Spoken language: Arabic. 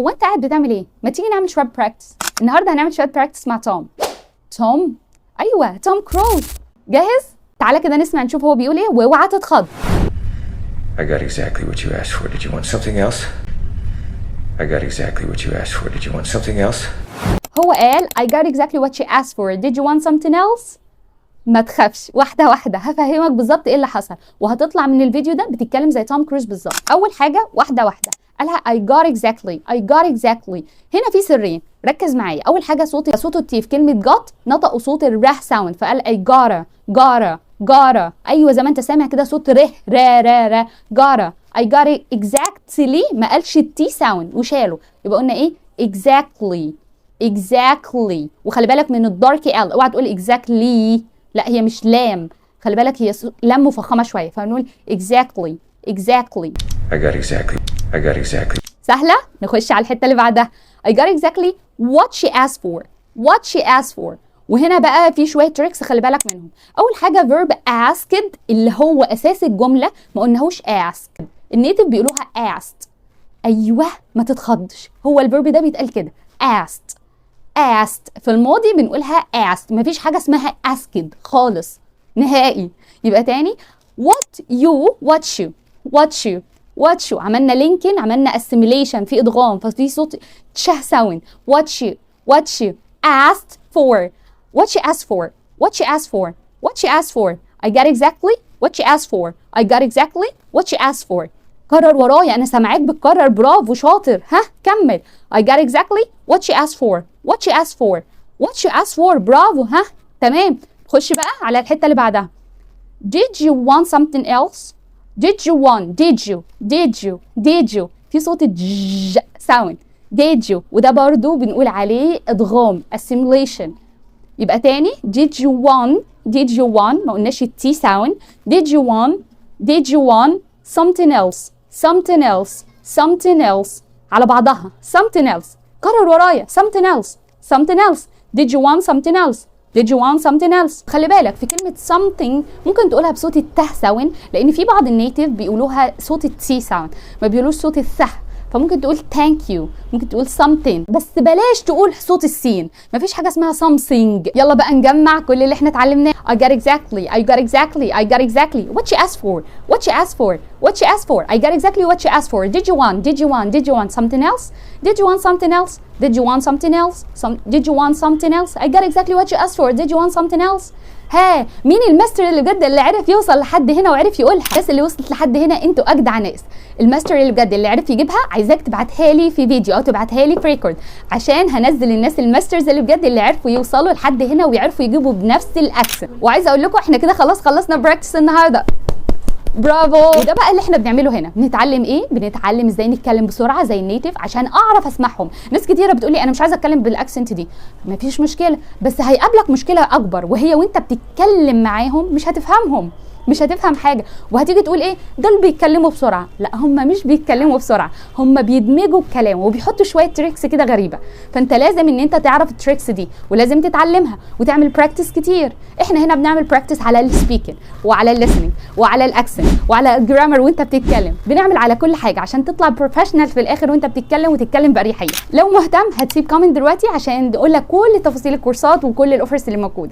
هو انت قاعد بتعمل ايه؟ ما تيجي نعمل شويه براكتس. النهارده هنعمل شويه براكتس مع توم. توم؟ ايوه توم كروز. جاهز؟ تعالى كده نسمع نشوف هو بيقول ايه واوعى تتخض. I got exactly what you asked for. Did you want something else? I got exactly what you asked for. Did you want something else? هو قال I got exactly what you asked for. Did you want something else? ما تخافش، واحدة واحدة هفهمك بالظبط ايه اللي حصل، وهتطلع من الفيديو ده بتتكلم زي توم كروز بالظبط. أول حاجة واحدة واحدة قالها I got exactly. هنا في سرين، ركز معايا. أول حاجة صوت التي في كلمة got نطقوا صوت الره ساوند، فقال I gotta. أيوه زي ما أنت سامع كده صوت ره را gotta. I got it exactly ما قالش التي ساوند وشاله، يبقى قلنا ايه exactly. وخلي بالك من الدارك ال، اوعى تقول exactly، لا هي مش لام، خلي بالك هي لام مفخمه شويه، فنقول exactly. I got exactly. سهله. نخش على الحته اللي بعدها. I got exactly what she asked for. وهنا بقى في شويه تريكس خلي بالك منهم. اول حاجه verb asked اللي هو اساس الجمله ما قلناهوش asked، النيتيف بيقولوها asked. ايوه ما تتخضش، هو الفيرب ده بيتقال كده asked. في الماضي بنقولها asked، مفيش حاجه اسمها asked خالص نهائي. يبقى تاني what you عملنا لينكن، عملنا assimilation في ادغام، ففي صوت تشه ساوند. what you asked for. I got exactly what you asked for. كرر ورايا، انا سامعاك بتكرر، برافو شاطر. ها كمل. I got exactly what you asked for. برافو. ها تمام. خش بقى على الحته اللي بعدها. did you want something else. did you في صوت الج ساوند. did you وده برضو بنقول عليه ادغام assimilation. يبقى تاني did you want ما قلناش التي ساوند. did you want something else على بعضها. something else كرر ورايا. something else. did you want something else. خلي بالك في كلمة something ممكن تقولها بصوت الته ساوند، لأن في بعض النيتيف بيقولوها صوت التي ساوند، ما بيقولوش صوت الث، فممكن تقول thank you، ممكن تقول something، بس بلاش تقول صوت السين، مفيش حاجة اسمها something. يلا بقى نجمع كل اللي احنا اتعلمناه. I got exactly what you asked for. I got exactly what you asked for. Did you want something else. Did you want something else. I got exactly what you asked for. Did you want something else. ها مين الماستر اللي بجد اللي عرف يوصل لحد هنا وعرف يقولها؟ الناس اللي وصلت لحد هنا انتوا اجدع ناس. الماستر اللي بجد اللي عرف يجيبها عايزاك تبعتها لي في فيديو او تبعتها لي في ريكورد، عشان هنزل الناس الماسترز اللي بجد اللي عرفوا يوصلوا لحد هنا ويعرفوا يجيبوا بنفس الاكسنت. وعايزه اقول لكم احنا كده خلاص خلصنا براكتس النهارده. برافو. وده بقى اللي احنا بنعمله هنا. بنتعلم ايه؟ بنتعلم ازاي نتكلم بسرعه زي النيتيف عشان اعرف اسمعهم. ناس كتيره بتقولي انا مش عايزه اتكلم بالاكسنت دي. مفيش مشكله، بس هيقابلك مشكله اكبر، وهي وانت بتتكلم معاهم مش هتفهمهم، مش هتفهم حاجه، وهتيجي تقول ايه دول بيتكلموا بسرعه. لا هم مش بيتكلموا بسرعه، هم بيدمجوا الكلام وبيحطوا شويه تريكس كده غريبه. فانت لازم ان انت تعرف التريكس دي ولازم تتعلمها وتعمل براكتس كتير. احنا هنا بنعمل براكتس على السبيكنج وعلى الليسننج وعلى الاكسنت وعلى الجرامر وانت بتتكلم، بنعمل على كل حاجه عشان تطلع بروفيشنال في الاخر وانت بتتكلم وتتكلم باريحيه. لو مهتم هتسيب كومنت دلوقتي عشان اقول لك كل تفاصيل الكورسات وكل الاوفرز اللي موجوده.